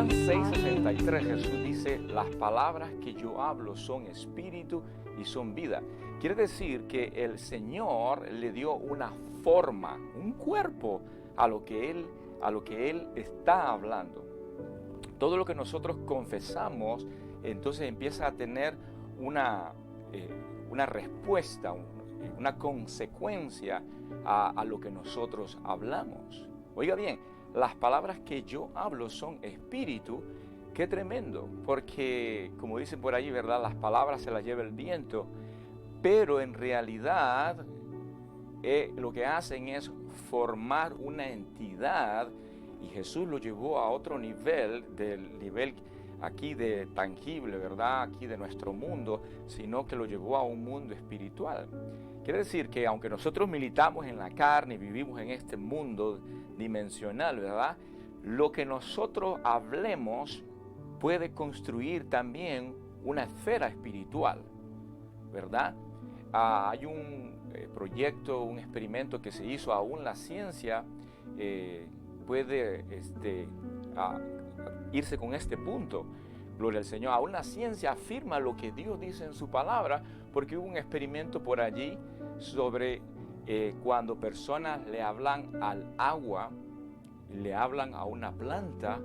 Juan 6:63 Jesús dice, las palabras que yo hablo son espíritu y son vida. Quiere decir que el Señor le dio una forma, un cuerpo a lo que Él está hablando. Todo lo que nosotros confesamos, entonces empieza a tener una respuesta, una consecuencia a lo que nosotros hablamos. Oiga bien, las palabras que yo hablo son espíritu. Qué tremendo, porque como dicen por ahí, ¿verdad? Las palabras se las lleva el viento, pero en realidad lo que hacen es formar una entidad, y Jesús lo llevó a otro nivel, del nivel aquí de tangible, ¿verdad? Aquí de nuestro mundo, sino que lo llevó a un mundo espiritual. Quiere decir que aunque nosotros militamos en la carne y vivimos en este mundo dimensional, ¿verdad? Lo que nosotros hablemos puede construir también una esfera espiritual, ¿verdad? Hay un proyecto, un experimento que se hizo, aún la ciencia puede irse con este punto. Gloria al Señor. Aún la ciencia afirma lo que Dios dice en su palabra, porque hubo un experimento por allí sobre cuando personas le hablan al agua, le hablan a una planta.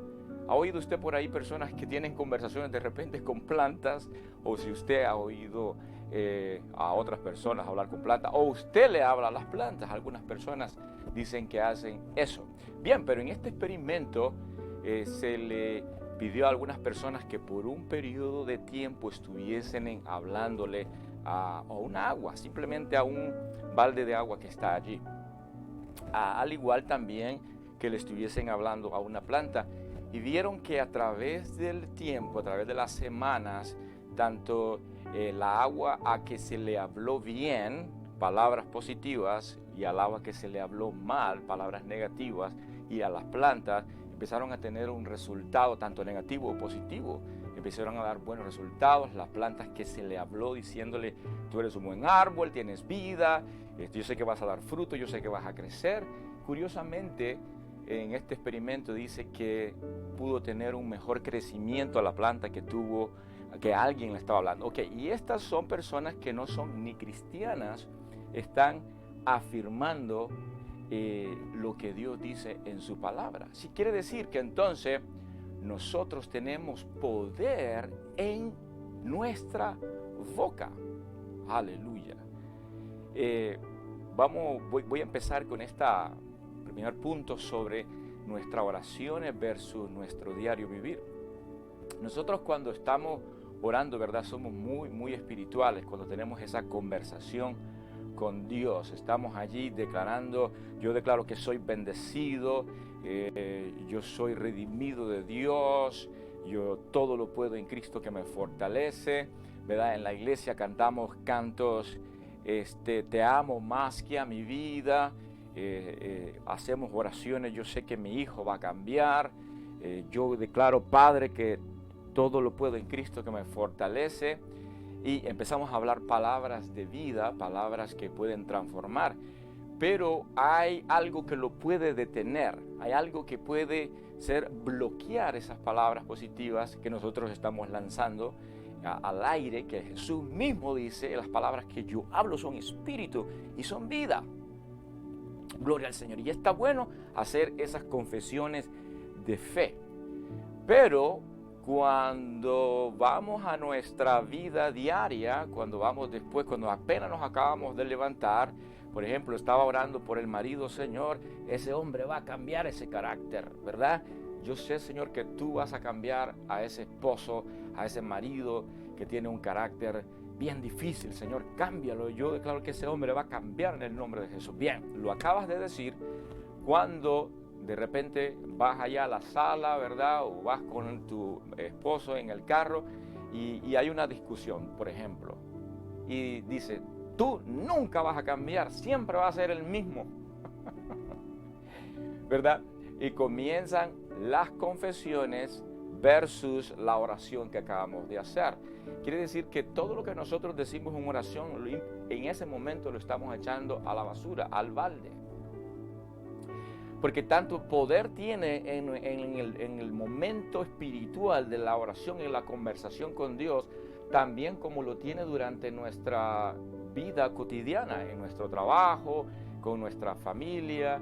¿Ha oído usted por ahí personas que tienen conversaciones de repente con plantas? O si usted ha oído a otras personas hablar con plantas, o usted le habla a las plantas. Algunas personas dicen que hacen eso. Bien, pero en este experimento se le pidió a algunas personas que por un periodo de tiempo estuviesen hablándole a una agua, simplemente a un balde de agua que está allí. Al igual también que le estuviesen hablando a una planta. Y vieron que a través del tiempo, a través de las semanas, tanto la agua a que se le habló bien, palabras positivas, y al agua que se le habló mal, palabras negativas, y a las plantas empezaron a tener un resultado tanto negativo o positivo. Empezaron a dar buenos resultados. Las plantas que se le habló diciéndole, tú eres un buen árbol, tienes vida, yo sé que vas a dar fruto, yo sé que vas a crecer. Curiosamente, en este experimento dice que pudo tener un mejor crecimiento a la planta que alguien le estaba hablando. Ok, y estas son personas que no son ni cristianas, están afirmando lo que Dios dice en su palabra. Sí, quiere decir que entonces nosotros tenemos poder en nuestra boca. Aleluya. Voy a empezar con esta primer punto sobre nuestras oraciones versus nuestro diario vivir. Nosotros cuando estamos orando, ¿verdad? Somos muy, muy espirituales cuando tenemos esa conversación con Dios. Estamos allí declarando, yo declaro que soy bendecido, yo soy redimido de Dios, yo todo lo puedo en Cristo que me fortalece, ¿verdad? En la iglesia cantamos cantos, te amo más que a mi vida. Hacemos oraciones, yo sé que mi hijo va a cambiar, yo declaro, Padre, que todo lo puedo en Cristo que me fortalece, y empezamos a hablar palabras de vida, palabras que pueden transformar, pero hay algo que lo puede detener, hay algo que puede bloquear esas palabras positivas que nosotros estamos lanzando al aire, que Jesús mismo dice, las palabras que yo hablo son espíritu y son vida. Gloria al Señor. Y está bueno hacer esas confesiones de fe. Pero cuando vamos a nuestra vida diaria, cuando apenas nos acabamos de levantar, por ejemplo, estaba orando por el marido, Señor, ese hombre va a cambiar ese carácter, ¿verdad? Yo sé, Señor, que tú vas a cambiar a ese esposo, a ese marido que tiene un carácter bien difícil, Señor, cámbialo. Yo declaro que ese hombre va a cambiar en el nombre de Jesús. Bien, lo acabas de decir cuando de repente vas allá a la sala, ¿verdad? O vas con tu esposo en el carro y hay una discusión, por ejemplo. Y dice, tú nunca vas a cambiar, siempre vas a ser el mismo. ¿Verdad? Y comienzan las confesiones versus la oración que acabamos de hacer. Quiere decir que todo lo que nosotros decimos en oración, en ese momento lo estamos echando a la basura, al balde. Porque tanto poder tiene en el momento espiritual de la oración, en la conversación con Dios, también como lo tiene durante nuestra vida cotidiana, en nuestro trabajo, con nuestra familia.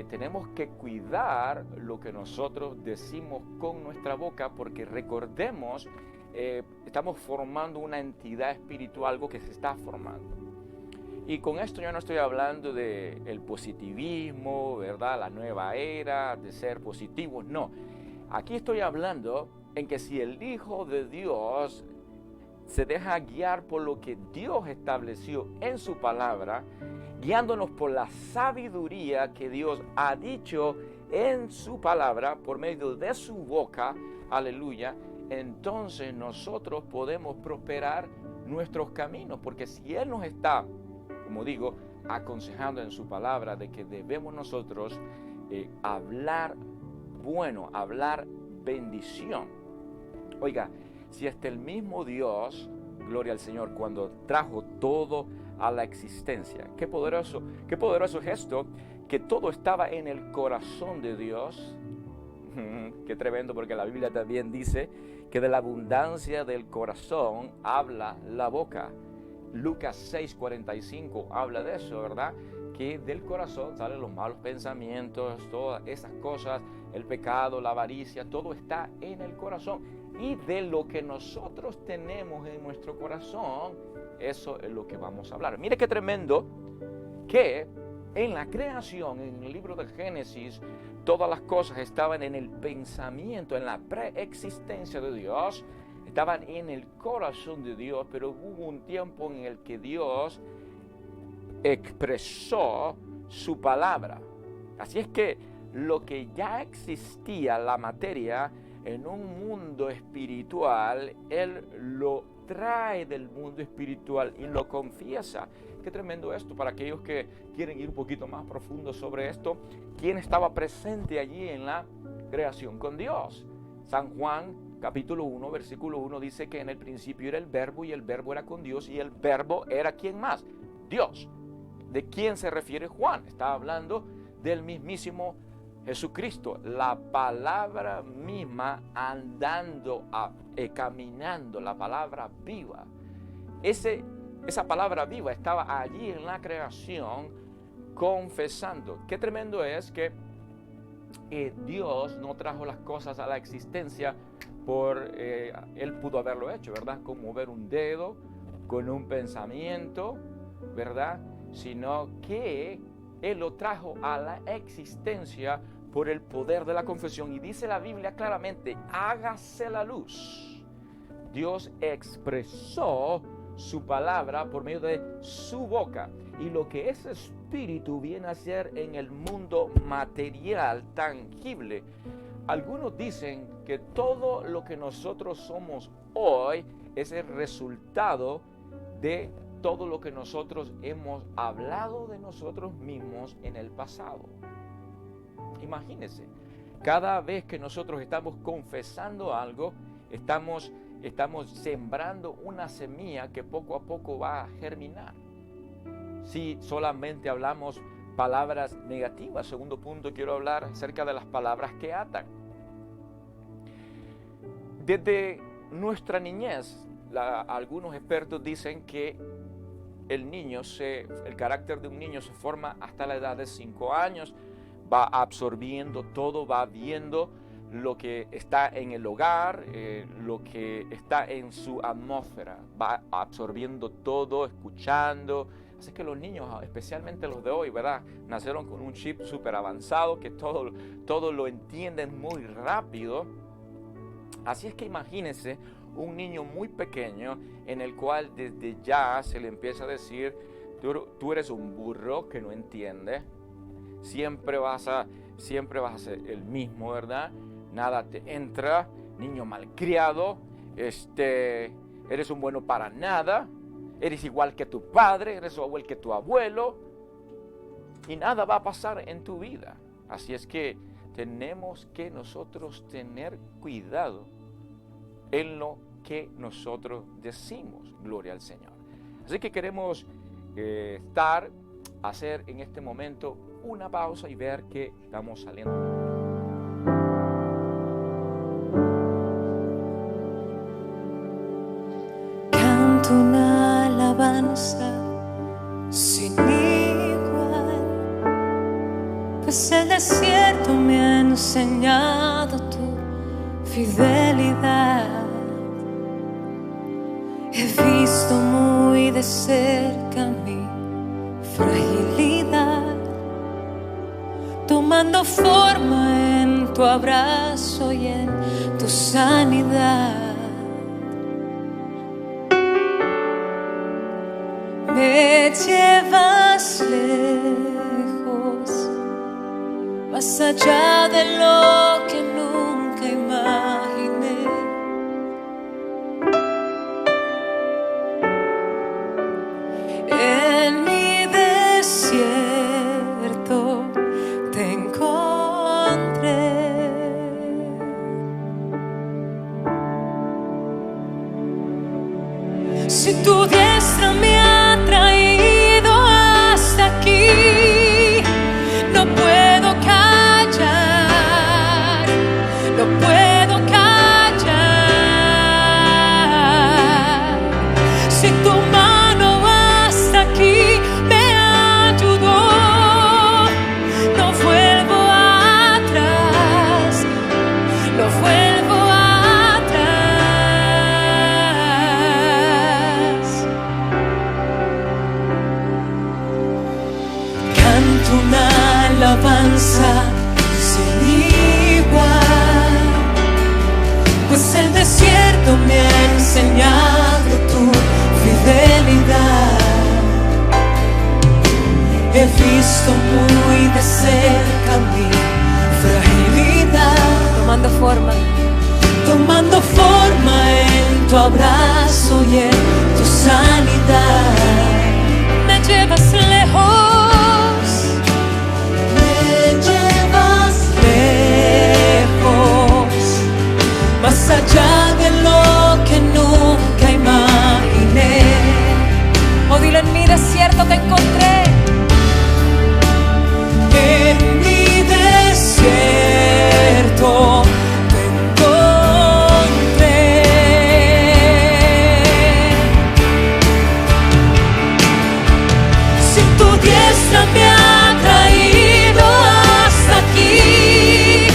Tenemos que cuidar lo que nosotros decimos con nuestra boca, porque recordemos, estamos formando una entidad espiritual, algo que se está formando. Y con esto yo no estoy hablando del positivismo, ¿verdad? La nueva era, de ser positivos, no. Aquí estoy hablando en que si el Hijo de Dios se deja guiar por lo que Dios estableció en su palabra, guiándonos por la sabiduría que Dios ha dicho en su palabra, por medio de su boca, aleluya, entonces nosotros podemos prosperar nuestros caminos, porque si Él nos está, como digo, aconsejando en su palabra de que debemos nosotros hablar bueno, hablar bendición. Oiga, si hasta el mismo Dios, gloria al Señor, cuando trajo todo a la existencia, qué poderoso es esto, que todo estaba en el corazón de Dios. Qué tremendo, porque la Biblia también dice que de la abundancia del corazón habla la boca. Lucas 6:45 habla de eso, ¿verdad? Que del corazón salen los malos pensamientos, todas esas cosas, el pecado, la avaricia, todo está en el corazón. Y de lo que nosotros tenemos en nuestro corazón, eso es lo que vamos a hablar. Mire qué tremendo que en la creación, en el libro de Génesis, todas las cosas estaban en el pensamiento, en la preexistencia de Dios, estaban en el corazón de Dios, pero hubo un tiempo en el que Dios expresó su palabra. Así es que lo que ya existía, la materia, en un mundo espiritual, Él lo trae del mundo espiritual y lo confiesa. Qué tremendo esto para aquellos que quieren ir un poquito más profundo sobre esto. ¿Quién estaba presente allí en la creación con Dios? San Juan capítulo 1, versículo 1 dice que en el principio era el verbo y el verbo era con Dios y el verbo era ¿quién más? Dios. ¿De quién se refiere Juan? Está hablando del mismísimo Jesucristo, la palabra misma andando, caminando, la palabra viva. Esa palabra viva estaba allí en la creación confesando. Qué tremendo es que Dios no trajo las cosas a la existencia Él pudo haberlo hecho, ¿verdad? Con mover un dedo, con un pensamiento, ¿verdad? Sino que Él lo trajo a la existencia por el poder de la confesión. Y dice la Biblia claramente, hágase la luz. Dios expresó su palabra por medio de su boca. Y lo que ese espíritu viene a hacer en el mundo material, tangible. Algunos dicen que todo lo que nosotros somos hoy es el resultado de todo lo que nosotros hemos hablado de nosotros mismos en el pasado. Imagínense, cada vez que nosotros estamos confesando algo, estamos sembrando una semilla que poco a poco va a germinar. Si solamente hablamos palabras negativas, segundo punto, quiero hablar acerca de las palabras que atan. Desde nuestra niñez, algunos expertos dicen que el carácter de un niño se forma hasta la edad de 5 años, va absorbiendo todo, va viendo lo que está en el hogar, lo que está en su atmósfera, va absorbiendo todo, escuchando. Así que los niños, especialmente los de hoy, ¿verdad? Nacieron con un chip súper avanzado que todo lo entienden muy rápido. Así es que imagínense un niño muy pequeño en el cual desde ya se le empieza a decir, tú eres un burro que no entiende, siempre vas a ser el mismo, ¿verdad? Nada te entra, niño malcriado, eres un bueno para nada, eres igual que tu padre, eres igual que tu abuelo, y nada va a pasar en tu vida. Así es que tenemos que nosotros tener cuidado en lo que nosotros decimos, gloria al Señor. Así que queremos hacer en este momento una pausa y ver que estamos saliendo. Canto una alabanza sin igual, pues el desierto me ha enseñado tu fidelidad. He visto muy de cerca mi fragilidad, tomando forma en tu abrazo y en tu sanidad. Me llevas lejos, más allá de lo que nunca imaginé. En mi desierto te encontré. Si tu diestra me ha traído hasta aquí, no puedo callar, no puedo callar. Si tu mano hasta aquí me ayudó, no vuelvo atrás, no vuelvo atrás. Canto una alabanza sin igual, pues el desierto me ha enseñado tu fidelidad. He visto muy de cerca mi fragilidad, tomando forma en tu abrazo y en tu sanidad. Me llevas lejos, me llevas lejos, más allá de lo que nunca imaginé. Oh, dilo, en mi desierto te encontré. En mi desierto te encontré. Si tu diestra me ha traído hasta aquí,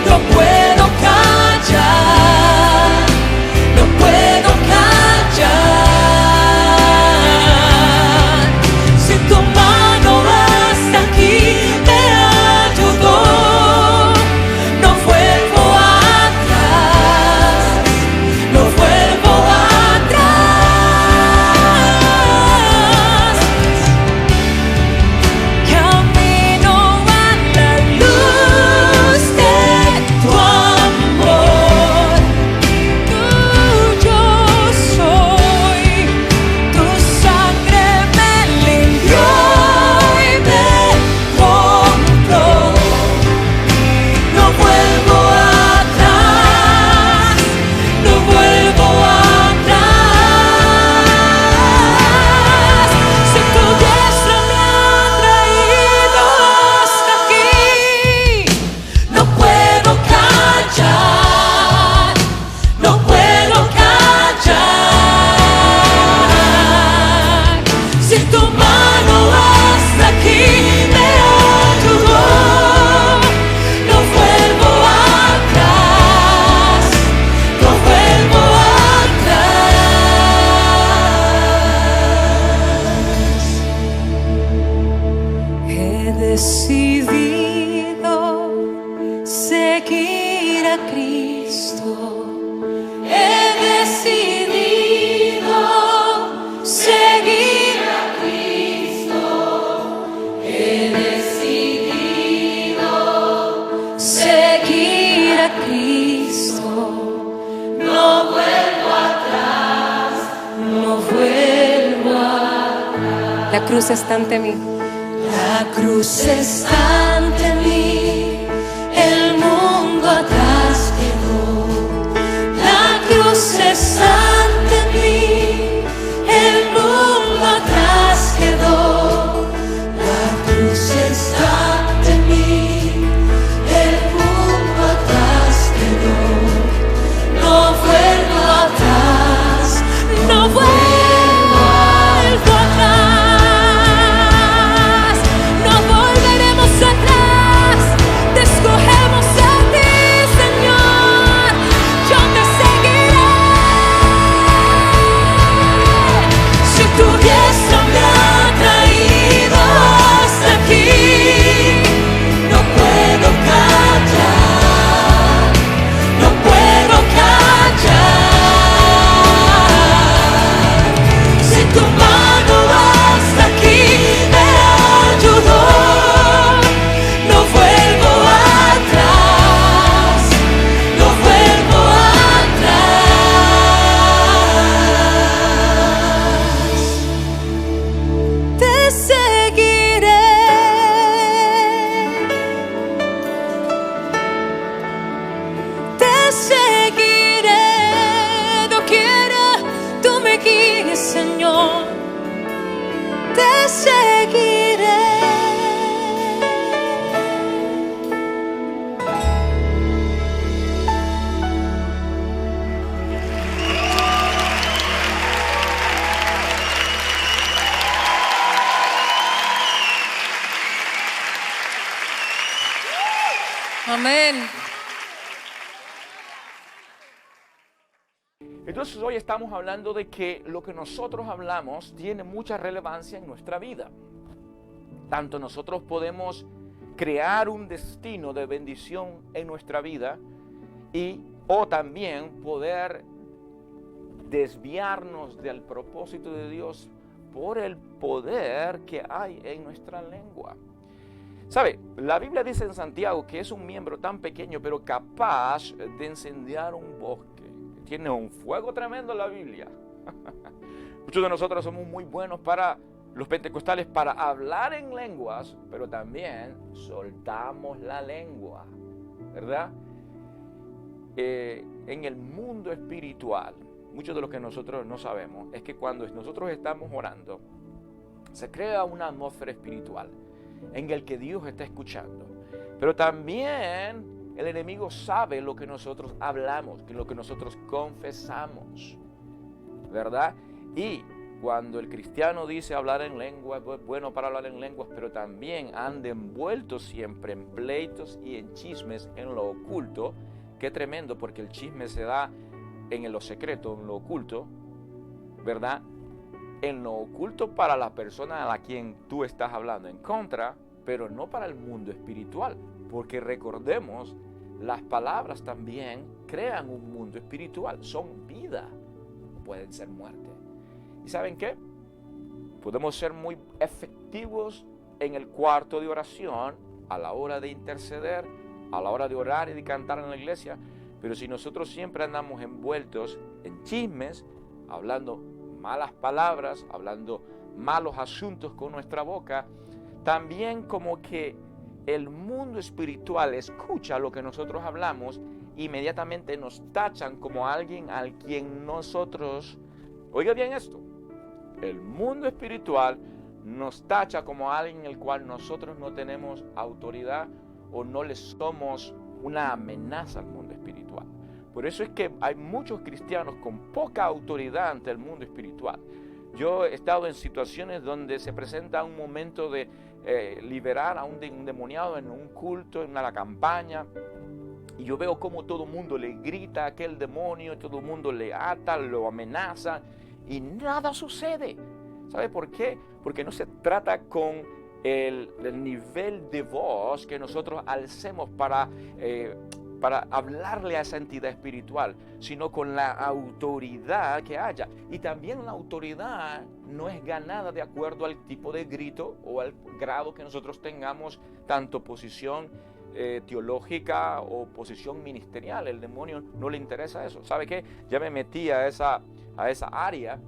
no puedo callar, no puedo callar. Si tu mano hasta aquí me ayudó, no vuelvo atrás, no vuelvo atrás. Camino a la luz de tu amor, tuyo soy, tu sangre me limpió y me compró. No vuelvo atrás, no vuelvo atrás. Si tu diestra me ha traído hasta aquí, no puedo callar, no puedo callar. Si tu mano hasta aquí me ayudó, no vuelvo atrás, no vuelvo atrás. He decidido seguir a Cristo. He decidido seguir a Cristo. He decidido seguir a Cristo. No vuelvo atrás, no vuelvo atrás. La cruz está ante mí. La cruz está ante mí, el mundo atrás quedó. La cruz está ante mí, el mundo atrás quedó. La cruz está seguiré. Amén. Entonces hoy estamos hablando de que lo que nosotros hablamos tiene mucha relevancia en nuestra vida. Tanto nosotros podemos crear un destino de bendición en nuestra vida o también poder desviarnos del propósito de Dios por el poder que hay en nuestra lengua. ¿Sabe? La Biblia dice en Santiago que es un miembro tan pequeño pero capaz de incendiar un bosque. Tiene un fuego tremendo la Biblia. Muchos de nosotros somos muy buenos para los pentecostales para hablar en lenguas, pero también soltamos la lengua, ¿verdad? En el mundo espiritual, mucho de lo que nosotros no sabemos es que cuando nosotros estamos orando, se crea una atmósfera espiritual en el que Dios está escuchando. Pero también el enemigo sabe lo que nosotros hablamos, lo que nosotros confesamos, ¿verdad? Y cuando el cristiano dice hablar en lenguas, es bueno para hablar en lenguas, pero también anda envuelto siempre en pleitos y en chismes en lo oculto. Qué tremendo, porque el chisme se da en lo secreto, en lo oculto, ¿verdad? En lo oculto para la persona a la quien tú estás hablando en contra, pero no para el mundo espiritual, porque recordemos, las palabras también crean un mundo espiritual, son vida, pueden ser muerte. ¿Y saben qué? Podemos ser muy efectivos en el cuarto de oración, a la hora de interceder, a la hora de orar y de cantar en la iglesia, pero si nosotros siempre andamos envueltos en chismes, hablando malas palabras, hablando malos asuntos con nuestra boca, también como que el mundo espiritual escucha lo que nosotros hablamos, inmediatamente nos tachan como alguien al quien nosotros, oiga bien esto, el mundo espiritual nos tacha como alguien en el cual nosotros no tenemos autoridad o no le somos una amenaza al mundo espiritual. Por eso es que hay muchos cristianos con poca autoridad ante el mundo espiritual. Yo he estado en situaciones donde se presenta un momento de liberar a un endemoniado en un culto, en una campaña, y yo veo cómo todo el mundo le grita a aquel demonio, todo el mundo le ata, lo amenaza, y nada sucede. ¿Sabe por qué? Porque no se trata con el nivel de voz que nosotros alcemos para hablarle a esa entidad espiritual, sino con la autoridad que haya. Y también la autoridad no es ganada de acuerdo al tipo de grito o al grado que nosotros tengamos, tanto posición teológica o posición ministerial. El demonio no le interesa eso. ¿Sabe qué? Ya me metí a esa área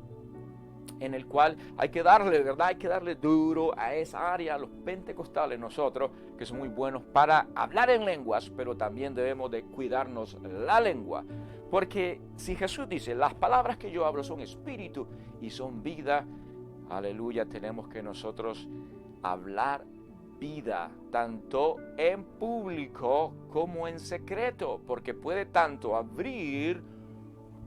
en el cual hay que darle, ¿verdad? Hay que darle duro a esa área, a los pentecostales, nosotros, que son muy buenos para hablar en lenguas, pero también debemos de cuidarnos la lengua. Porque si Jesús dice, las palabras que yo hablo son espíritu y son vida, aleluya, tenemos que nosotros hablar vida, tanto en público como en secreto, porque puede tanto abrir,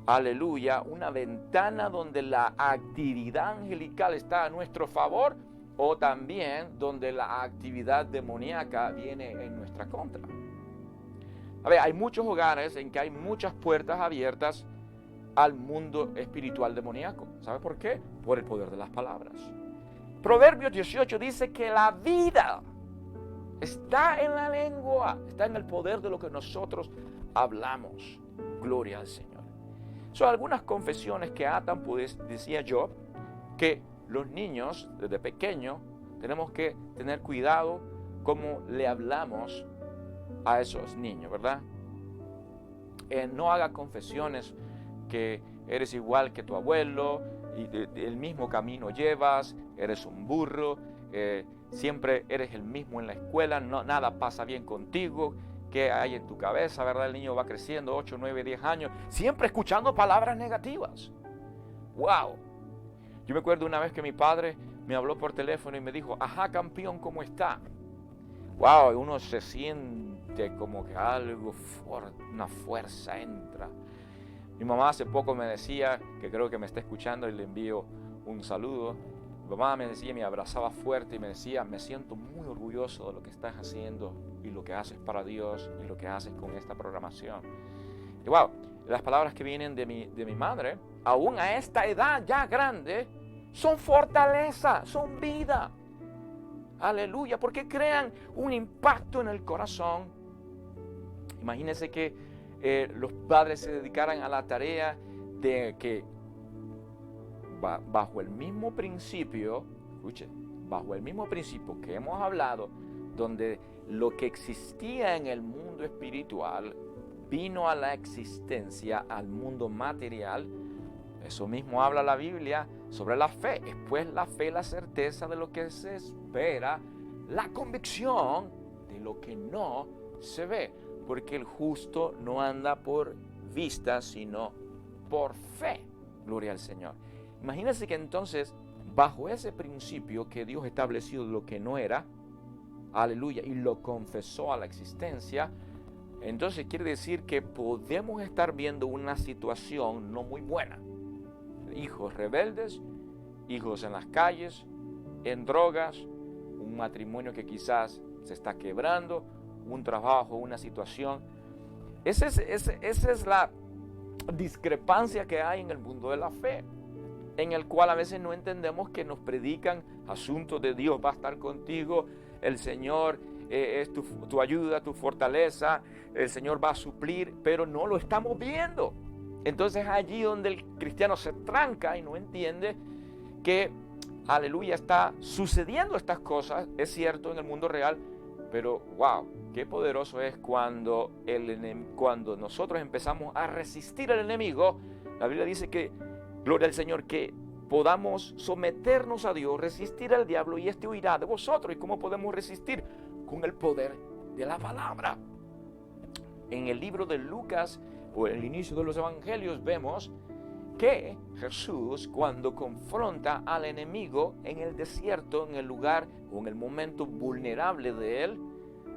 aleluya, una ventana donde la actividad angelical está a nuestro favor, o también donde la actividad demoníaca viene en nuestra contra. A ver, hay muchos hogares en que hay muchas puertas abiertas al mundo espiritual demoníaco. ¿Sabe por qué? Por el poder de las palabras. Proverbios 18 dice que la vida está en la lengua, está en el poder de lo que nosotros hablamos. Gloria al Señor. Son algunas confesiones que atan, pues decía yo, que los niños desde pequeños tenemos que tener cuidado cómo le hablamos a esos niños, ¿verdad? No haga confesiones que eres igual que tu abuelo, y el mismo camino llevas, eres un burro, siempre eres el mismo en la escuela, nada pasa bien contigo. ¿Qué hay en tu cabeza, verdad? El niño va creciendo 8, 9, 10 años, siempre escuchando palabras negativas. ¡Wow! Yo me acuerdo una vez que mi padre me habló por teléfono y me dijo, ajá, campeón, ¿cómo está? Wow, uno se siente como que algo fuerte, una fuerza entra. Mi mamá hace poco me decía, que creo que me está escuchando y le envío un saludo. Mi mamá me decía, me abrazaba fuerte y me decía, me siento muy orgulloso de lo que estás haciendo y lo que haces para Dios y lo que haces con esta programación. Y wow, las palabras que vienen de mi madre, aún a esta edad ya grande, son fortaleza, son vida. Aleluya, porque crean un impacto en el corazón. Imagínense que los padres se dedicaran a la tarea de que bajo el mismo principio, escuche, bajo el mismo principio que hemos hablado, donde lo que existía en el mundo espiritual vino a la existencia, al mundo material. Eso mismo habla la Biblia sobre la fe. Es pues la fe, la certeza de lo que se espera, la convicción de lo que no se ve. Porque el justo no anda por vista, sino por fe. Gloria al Señor. Imagínense que entonces, bajo ese principio que Dios estableció de lo que no era, aleluya, y lo confesó a la existencia, entonces quiere decir que podemos estar viendo una situación no muy buena. Hijos rebeldes, hijos en las calles, en drogas, un matrimonio que quizás se está quebrando, un trabajo, una situación. Esa es la discrepancia que hay en el mundo de la fe, en el cual a veces no entendemos que nos predican asuntos de Dios va a estar contigo, el Señor es tu ayuda, tu fortaleza, el Señor va a suplir, pero no lo estamos viendo. Entonces allí donde el cristiano se tranca y no entiende que, aleluya, está sucediendo estas cosas, es cierto en el mundo real, pero wow, qué poderoso es cuando nosotros empezamos a resistir al enemigo. La Biblia dice que, gloria al Señor, que podamos someternos a Dios, resistir al diablo y este huirá de vosotros. ¿Y cómo podemos resistir? Con el poder de la palabra. En el libro de Lucas, o en el inicio de los evangelios, vemos que Jesús, cuando confronta al enemigo en el desierto, en el lugar o en el momento vulnerable de él,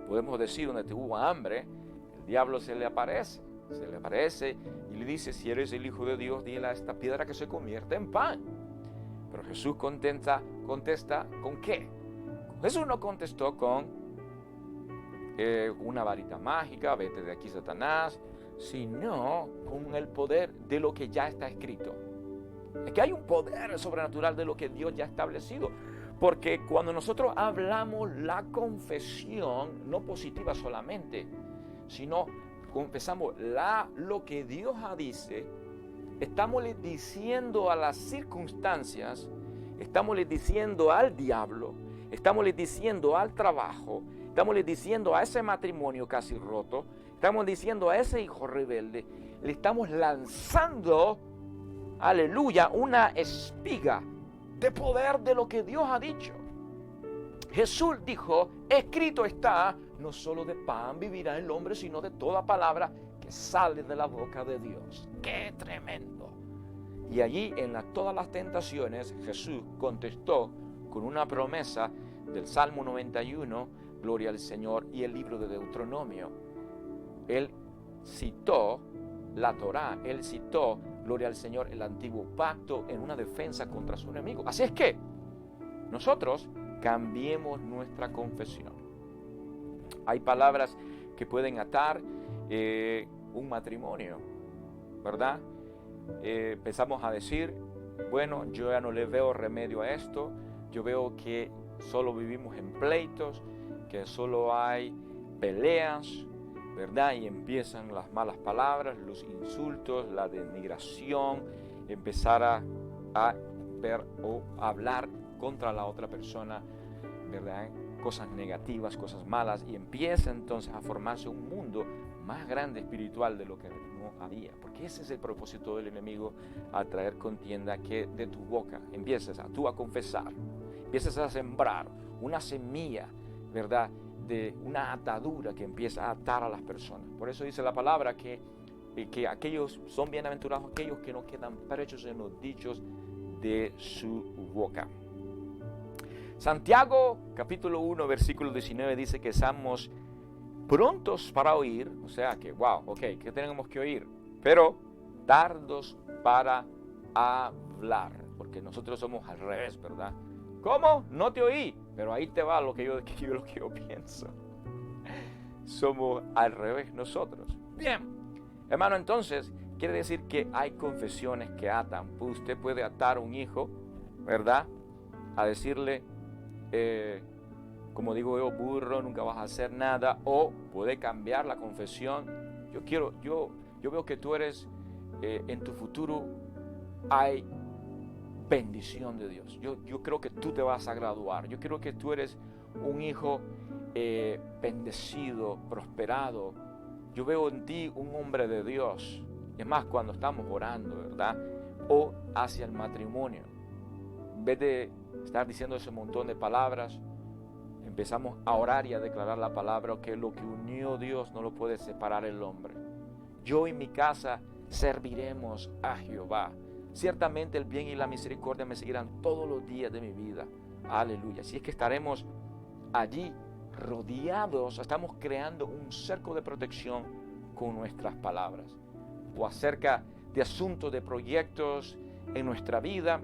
podemos decir donde tuvo hambre, el diablo se le aparece y le dice, si eres el Hijo de Dios, dile a esta piedra que se convierta en pan. Pero Jesús contesta ¿con qué? Jesús no contestó con una varita mágica, vete de aquí Satanás, sino con el poder de lo que ya está escrito. Es que hay un poder sobrenatural de lo que Dios ya ha establecido, porque cuando nosotros hablamos la confesión, no positiva solamente, sino confesamos lo que Dios dice, estamos diciendo a las circunstancias, estamos diciendo al diablo, estamos diciendo al trabajo, estamos diciendo a ese matrimonio casi roto, estamos diciendo a ese hijo rebelde, le estamos lanzando, aleluya, una espiga de poder de lo que Dios ha dicho. Jesús dijo, escrito está, no solo de pan vivirá el hombre, sino de toda palabra que sale de la boca de Dios. ¡Qué tremendo! Y allí en todas las tentaciones Jesús contestó con una promesa del Salmo 91, gloria al Señor, y el libro de Deuteronomio. Él citó la Torá, él citó, gloria al Señor, el antiguo pacto en una defensa contra su enemigo. Así es que nosotros cambiemos nuestra confesión. Hay palabras que pueden atar un matrimonio, ¿verdad? Empezamos a decir, bueno, yo ya no le veo remedio a esto, yo veo que solo vivimos en pleitos, que solo hay peleas, ¿verdad? Y empiezan las malas palabras, los insultos, la denigración, empezar a ver o hablar contra la otra persona, ¿verdad? Cosas negativas, cosas malas, y empieza entonces a formarse un mundo más grande espiritual de lo que no había, porque ese es el propósito del enemigo, a traer contienda, que de tu boca empieces tú a confesar, empieces a sembrar una semilla, ¿verdad?, de una atadura que empieza a atar a las personas. Por eso dice la palabra que aquellos son bienaventurados aquellos que no quedan prechos en los dichos de su boca. Santiago capítulo 1 versículo 19 dice que estamos prontos para oír, o sea que, ¿qué tenemos que oír? Pero tardos para hablar, porque nosotros somos al revés, ¿verdad? ¿Cómo? No te oí, pero ahí te va lo que yo pienso. Somos al revés nosotros. Bien, hermano, entonces quiere decir que hay confesiones que atan. Usted puede atar a un hijo, ¿verdad? A decirle, como digo yo, burro, nunca vas a hacer nada. O puede cambiar la confesión. Yo veo que tú eres, en tu futuro hay bendición de Dios. Yo creo que tú te vas a graduar. Yo creo que tú eres un hijo bendecido, prosperado. Yo veo en ti un hombre de Dios. Es más, cuando estamos orando, ¿verdad? O hacia el matrimonio. En vez de estar diciendo ese montón de palabras, empezamos a orar y a declarar la palabra, que lo que unió Dios no lo puede separar el hombre. Yo y mi casa serviremos a Jehová. Ciertamente el bien y la misericordia me seguirán todos los días de mi vida. Aleluya. Así es que estaremos allí rodeados, estamos creando un cerco de protección con nuestras palabras. O acerca de asuntos, de proyectos en nuestra vida,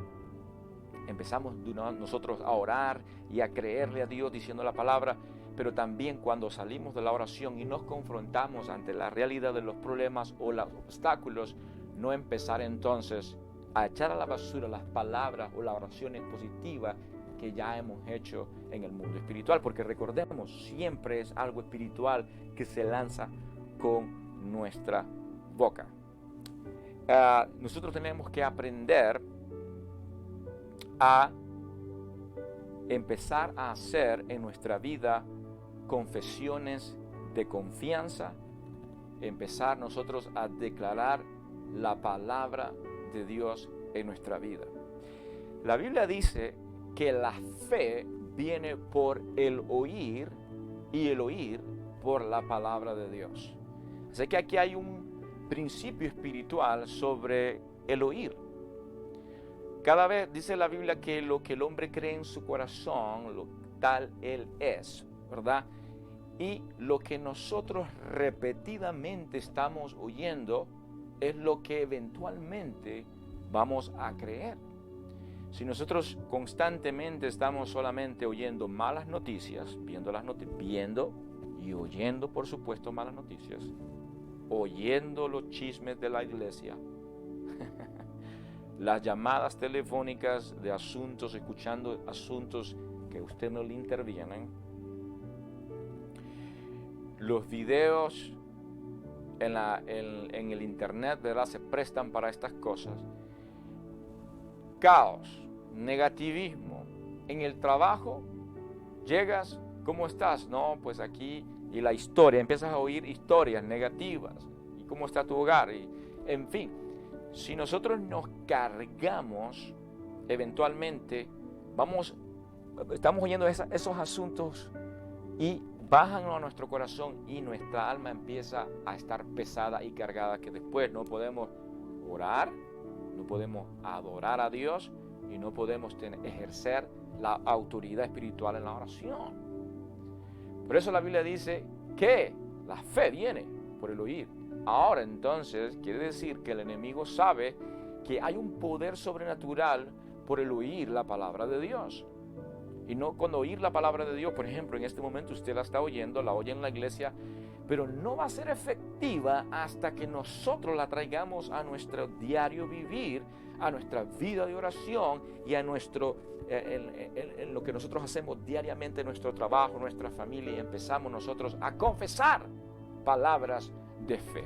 empezamos nosotros a orar y a creerle a Dios diciendo la palabra, pero también cuando salimos de la oración y nos confrontamos ante la realidad de los problemas o los obstáculos, no empezar entonces a echar a la basura las palabras o las oraciones positivas que ya hemos hecho en el mundo espiritual, porque recordemos, siempre es algo espiritual que se lanza con nuestra boca. Nosotros tenemos que aprender a empezar a hacer en nuestra vida confesiones de confianza, empezar nosotros a declarar la palabra de Dios en nuestra vida. La Biblia dice que la fe viene por el oír y el oír por la palabra de Dios. Así que aquí hay un principio espiritual sobre el oír. Cada vez dice la Biblia que lo que el hombre cree en su corazón, lo tal él es, ¿verdad? Y lo que nosotros repetidamente estamos oyendo es lo que eventualmente vamos a creer. Si nosotros constantemente estamos solamente oyendo malas noticias, viendo y oyendo, por supuesto, malas noticias, oyendo los chismes de la iglesia, las llamadas telefónicas de asuntos, escuchando asuntos que a usted no le intervienen, los videos en el internet, ¿verdad?, se prestan para estas cosas. Caos, negativismo. En el trabajo, llegas, ¿cómo estás? No, pues aquí, y la historia, empiezas a oír historias negativas. ¿Y cómo está tu hogar? Y, en fin, si nosotros nos cargamos, eventualmente, estamos oyendo esos asuntos y bajan a nuestro corazón y nuestra alma empieza a estar pesada y cargada, que después no podemos orar, no podemos adorar a Dios y no podemos ejercer la autoridad espiritual en la oración. Por eso la Biblia dice que la fe viene por el oír. Ahora entonces quiere decir que el enemigo sabe que hay un poder sobrenatural por el oír la palabra de Dios. Y no cuando oír la palabra de Dios, por ejemplo, en este momento usted la está oyendo, la oye en la iglesia, pero no va a ser efectiva hasta que nosotros la traigamos a nuestro diario vivir, a nuestra vida de oración y a en lo que nosotros hacemos diariamente en nuestro trabajo, nuestra familia, y empezamos nosotros a confesar palabras de fe.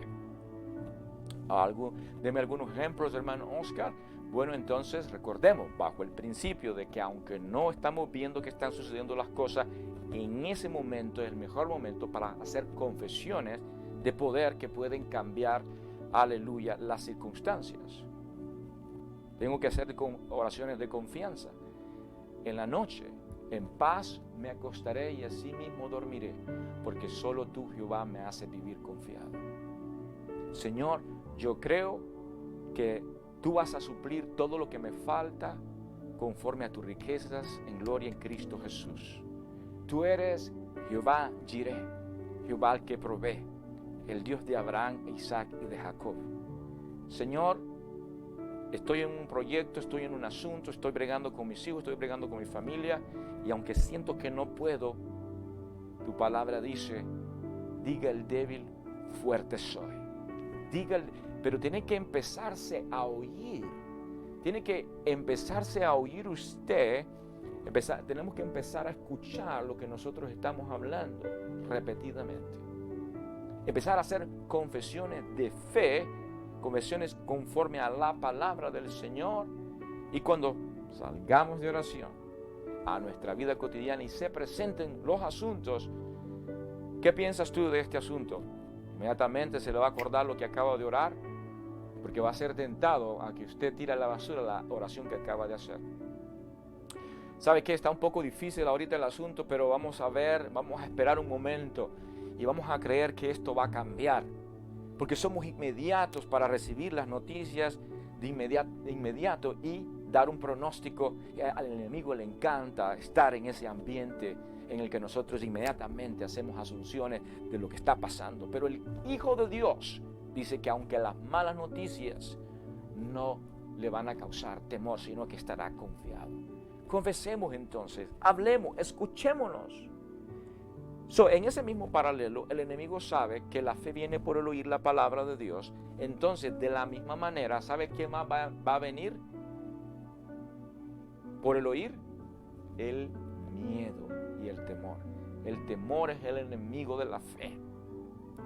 Deme algunos ejemplos, hermano Oscar. Bueno, entonces recordemos, bajo el principio de que aunque no estamos viendo que están sucediendo las cosas, en ese momento es el mejor momento para hacer confesiones de poder que pueden cambiar, aleluya, las circunstancias. Tengo que hacer oraciones de confianza. En la noche, en paz me acostaré y así mismo dormiré, porque solo tú, Jehová, me haces vivir confiado. Señor, yo creo que tú vas a suplir todo lo que me falta conforme a tus riquezas en gloria en Cristo Jesús. Tú eres Jehová Jireh, Jehová el que provee, el Dios de Abraham, Isaac y de Jacob. Señor, estoy en un proyecto, estoy en un asunto, estoy bregando con mis hijos, estoy bregando con mi familia, y aunque siento que no puedo, tu palabra dice, diga el débil, fuerte soy. Pero tiene que empezarse a oír. Tiene que empezarse a oír usted. Tenemos que empezar a escuchar lo que nosotros estamos hablando repetidamente. Empezar a hacer confesiones de fe, confesiones conforme a la palabra del Señor. Y cuando salgamos de oración a nuestra vida cotidiana y se presenten los asuntos, ¿qué piensas tú de este asunto? Inmediatamente se le va a acordar lo que acaba de orar, porque va a ser tentado a que usted tire a la basura la oración que acaba de hacer. ¿Sabe qué? Está un poco difícil ahorita el asunto, pero vamos a esperar un momento y vamos a creer que esto va a cambiar, porque somos inmediatos para recibir las noticias de inmediato y dar un pronóstico. Al enemigo le encanta estar en ese ambiente en el que nosotros inmediatamente hacemos asunciones de lo que está pasando. Pero el Hijo de Dios dice que aunque las malas noticias no le van a causar temor, sino que estará confiado. Confesemos entonces, hablemos, escuchémonos. En ese mismo paralelo, el enemigo sabe que la fe viene por el oír la palabra de Dios. Entonces, de la misma manera, ¿sabe qué más va a venir? Por el oír, el miedo y el temor. El temor es el enemigo de la fe.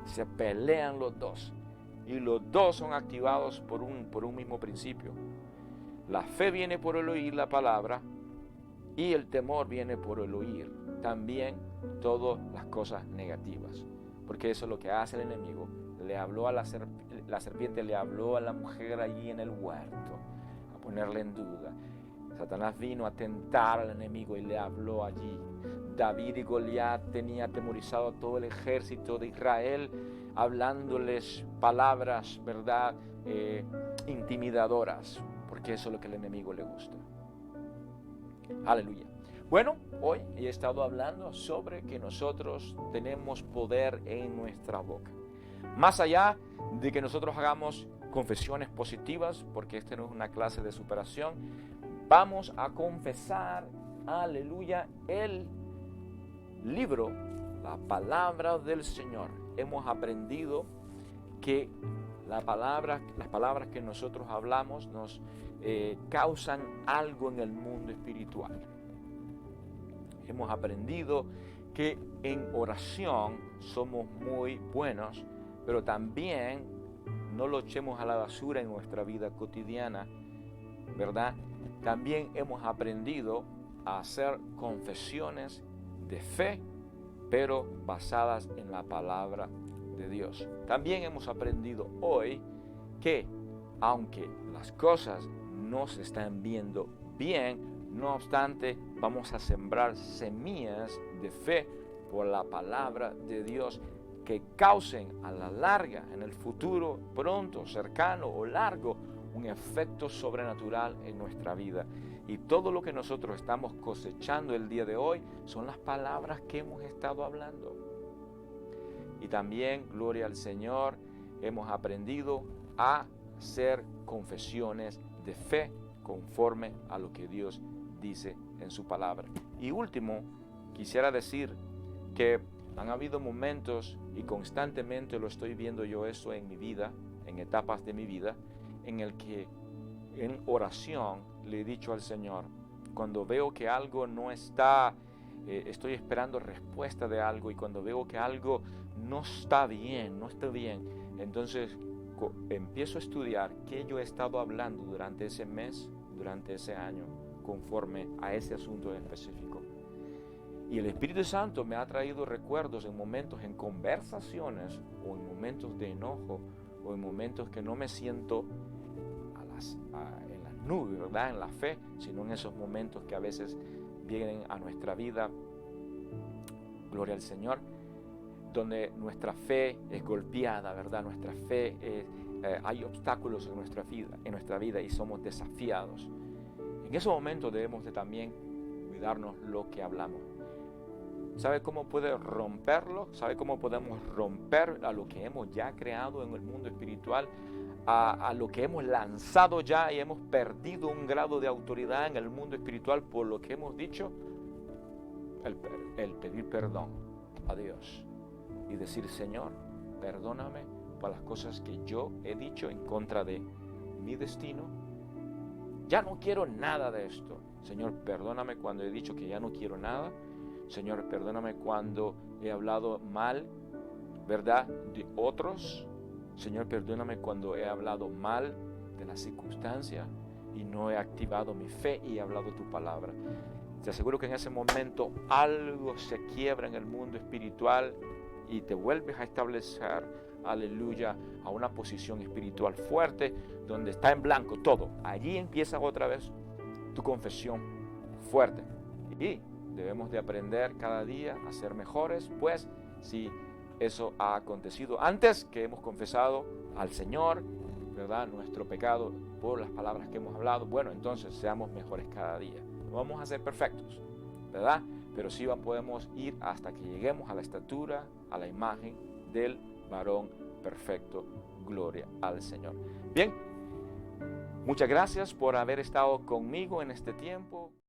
Se pelean los dos. Y los dos son activados por un mismo principio. La fe viene por el oír la palabra y el temor viene por el oír también todas las cosas negativas. Porque eso es lo que hace el enemigo. Le habló a la serpiente le habló a la mujer allí en el huerto, a ponerle en duda. Satanás vino a tentar al enemigo y le habló allí. David y Goliat tenían atemorizado a todo el ejército de Israel, hablándoles palabras, ¿verdad?, intimidadoras, porque eso es lo que al enemigo le gusta. Aleluya. Bueno, hoy he estado hablando sobre que nosotros tenemos poder en nuestra boca. Más allá de que nosotros hagamos confesiones positivas, porque esta no es una clase de superación, vamos a confesar, aleluya, el libro, la palabra del Señor. Hemos aprendido que las palabras que nosotros hablamos nos causan algo en el mundo espiritual. Hemos aprendido que en oración somos muy buenos, pero también no lo echemos a la basura en nuestra vida cotidiana, ¿verdad? También hemos aprendido a hacer confesiones de fe, pero basadas en la palabra de Dios. También hemos aprendido hoy que aunque las cosas no se están viendo bien, no obstante, vamos a sembrar semillas de fe por la palabra de Dios que causen a la larga, en el futuro, pronto, cercano o largo, un efecto sobrenatural en nuestra vida. Y todo lo que nosotros estamos cosechando el día de hoy son las palabras que hemos estado hablando. Y también, gloria al Señor, hemos aprendido a hacer confesiones de fe conforme a lo que Dios dice en su palabra. Y último, quisiera decir que han habido momentos, y constantemente lo estoy viendo yo eso en mi vida, en etapas de mi vida, en el que en oración le he dicho al Señor, cuando veo que algo no está, estoy esperando respuesta de algo, y cuando veo que algo no está bien, entonces empiezo a estudiar qué yo he estado hablando durante ese mes, durante ese año, conforme a ese asunto en específico. Y el Espíritu Santo me ha traído recuerdos en momentos, en conversaciones, o en momentos de enojo, o en momentos que no me siento en las nubes, ¿verdad?, en la fe, sino en esos momentos que a veces vienen a nuestra vida, gloria al Señor, donde nuestra fe es golpeada, ¿verdad? Nuestra fe hay obstáculos en nuestra vida y somos desafiados. En ese momento debemos de también cuidarnos lo que hablamos. ¿Sabe cómo puede romperlo? ¿Sabe cómo podemos romper a lo que hemos ya creado en el mundo espiritual? A lo que hemos lanzado ya y hemos perdido un grado de autoridad en el mundo espiritual por lo que hemos dicho. El pedir perdón a Dios y decir: Señor, perdóname por las cosas que yo he dicho en contra de mi destino. Ya no quiero nada de esto. Señor, perdóname cuando he dicho que ya no quiero nada. Señor, perdóname cuando he hablado mal, ¿verdad?, de otros. Señor, perdóname cuando he hablado mal de las circunstancias y no he activado mi fe y he hablado tu palabra. Te aseguro que en ese momento algo se quiebra en el mundo espiritual y te vuelves a establecer, aleluya, a una posición espiritual fuerte donde está en blanco todo. Allí empieza otra vez tu confesión fuerte. Y debemos de aprender cada día a ser mejores, pues si eso ha acontecido antes que hemos confesado al Señor, ¿verdad?, nuestro pecado por las palabras que hemos hablado, bueno, entonces seamos mejores cada día. No vamos a ser perfectos, ¿verdad?, pero sí podemos ir hasta que lleguemos a la estatura, a la imagen del varón perfecto. Gloria al Señor. Bien, muchas gracias por haber estado conmigo en este tiempo.